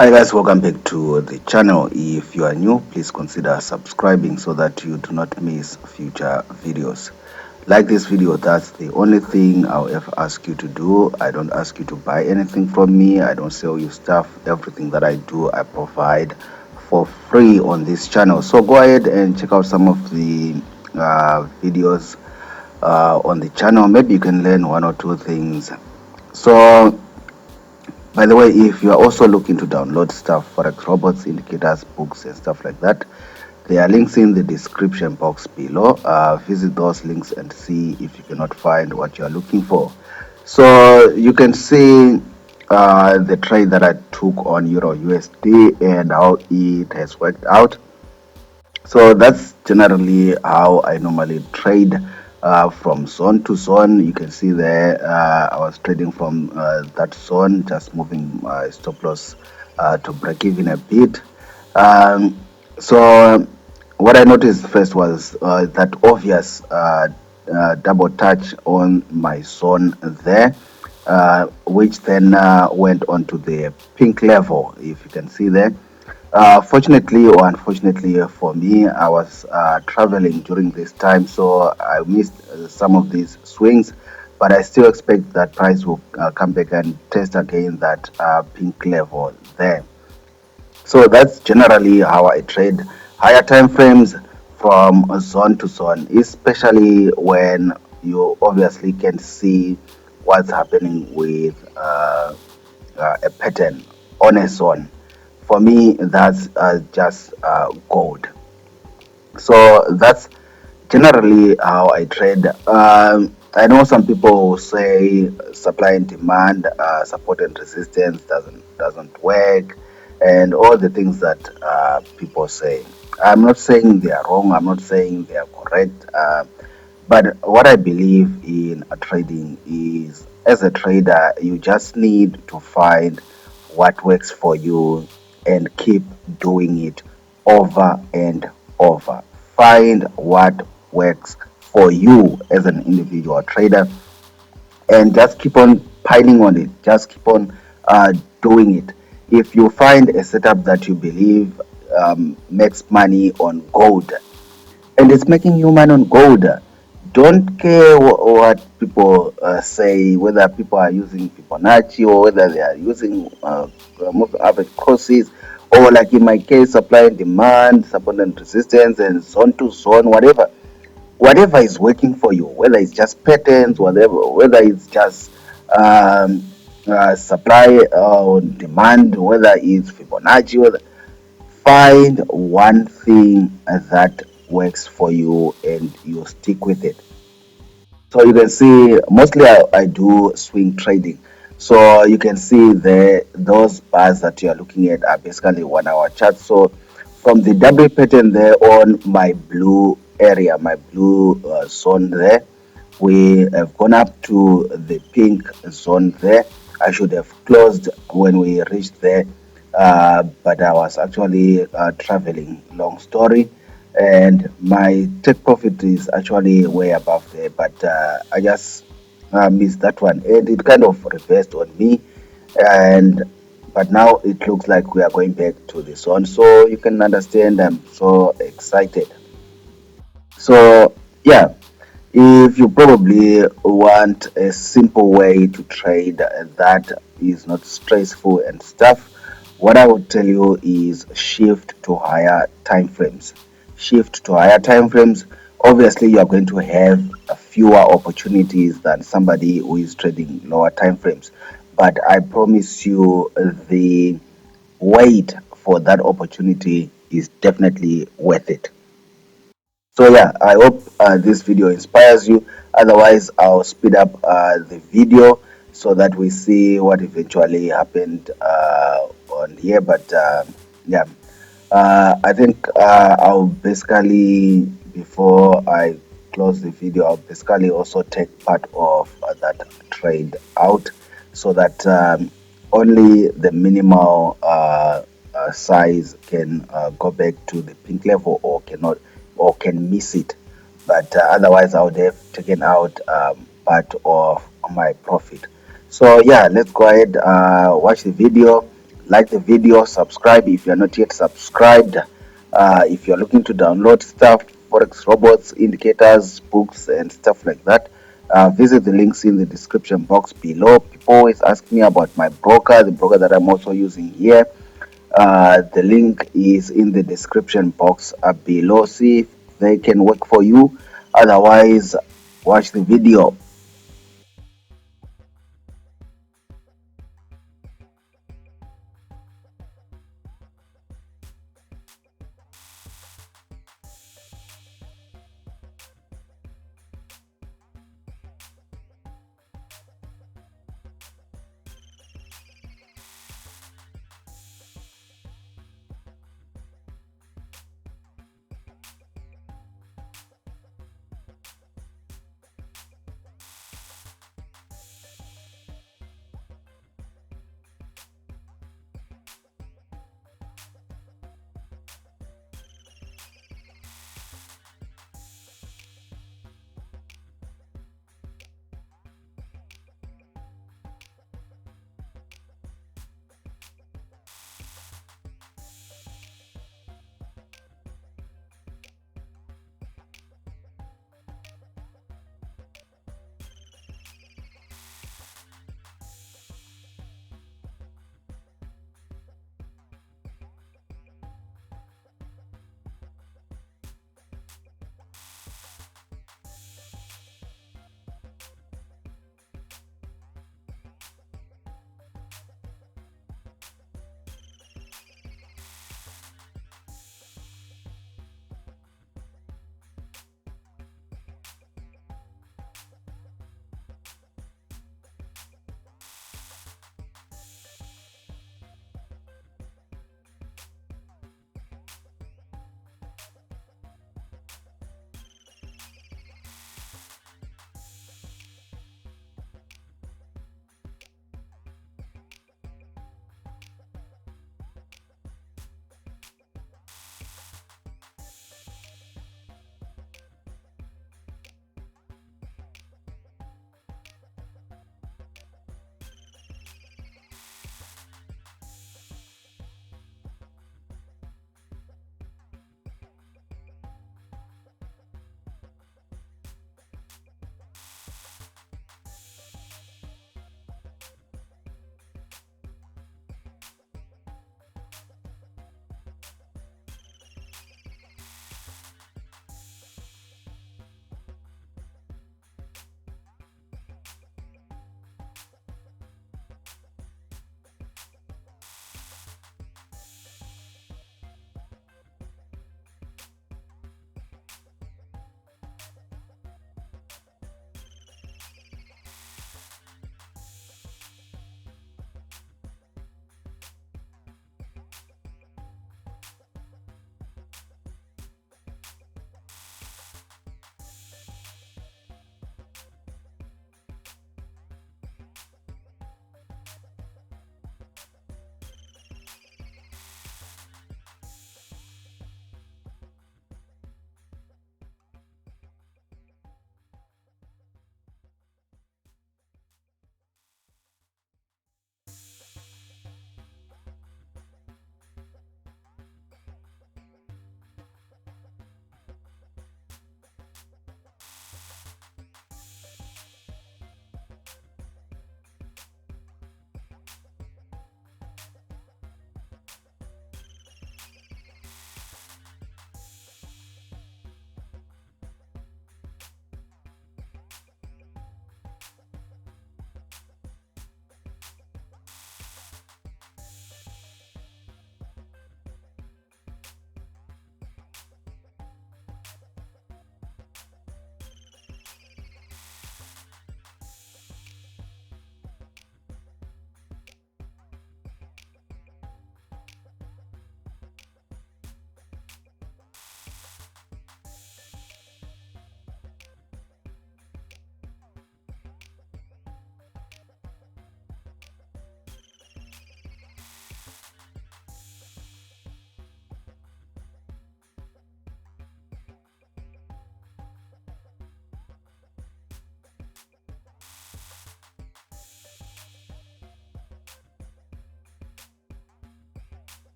Hi guys, welcome back to the channel. If you are new, please consider subscribing so that you do not miss future videos. Like this video, that's the only thing I'll ever ask you to do. I don't ask you to buy anything from me. I don't sell you stuff. Everything that I do, I provide for free on this channel. So go ahead and check out some of the videos on the channel. Maybe you can learn one or two things. So by the way, if you are also looking to download stuff, Forex robots, indicators, books, and stuff like that, there are links in the description box below. Visit those links and see if you cannot find what you are looking for. So you can see the trade that I took on Euro USD and how it has worked out. So that's generally how I normally trade from zone to zone. You can see there I was trading from that zone, just moving my stop loss to break even a bit. So what I noticed first was that obvious double touch on my zone there, which then went on to the pink level, if you can see there. Fortunately or unfortunately for me, I was traveling during this time, so I missed some of these swings, but I still expect that price will come back and test again that pink level there. So that's generally how I trade higher time frames from zone to zone, especially when you obviously can see what's happening with a pattern on a zone. For me, that's just gold. So that's generally how I trade. I know some people say supply and demand, support and resistance doesn't work, and all the things that people say. I'm not saying they are wrong. I'm not saying they are correct. But what I believe in trading is, as a trader, you just need to find what works for you and keep doing it over and over. Find what works for you as an individual trader and just keep on piling on it. Just keep on doing it. If you find a setup that you believe makes money on gold, and it's making you money on gold, don't care what people say, whether people are using Fibonacci or whether they are using moving average crosses, or like in my case, supply and demand, support and resistance, and zone to zone, whatever is working for you, whether it's just patterns, whether it's just supply or demand, whether it's Fibonacci, find one thing that works for you and you stick with it. So you can see mostly I do swing trading. So you can see those bars that you are looking at are basically 1 hour charts. So from the W pattern there on my blue area, my blue zone there, we have gone up to the pink zone there. I should have closed when we reached there, but I was actually traveling, long story, and my take profit is actually way above there, but I just missed that one, and it kind of reversed on me, and but now it looks like we are going back to the zone, so you can understand I'm so excited. So yeah, if you probably want a simple way to trade that is not stressful and stuff, what I would tell you is shift to higher time frames. Shift to higher time frames. Obviously, you are going to have fewer opportunities than somebody who is trading lower time frames. But I promise you, the wait for that opportunity is definitely worth it. So yeah, I hope this video inspires you. Otherwise, I'll speed up the video so that we see what eventually happened on here. But yeah, I think I'll basically, before I close the video, I'll basically also take part of that trade out so that only the minimal size can go back to the pink level or cannot or can miss it, but otherwise I would have taken out part of my profit. So yeah, let's go ahead, watch the video, like the video, subscribe if you are not yet subscribed. If you're looking to download stuff, forex robots, indicators, books, and stuff like that, visit the links in the description box below. People always ask me about my broker, the broker that I'm also using here. The link is in the description box below. See if they can work for you. Otherwise, watch the video.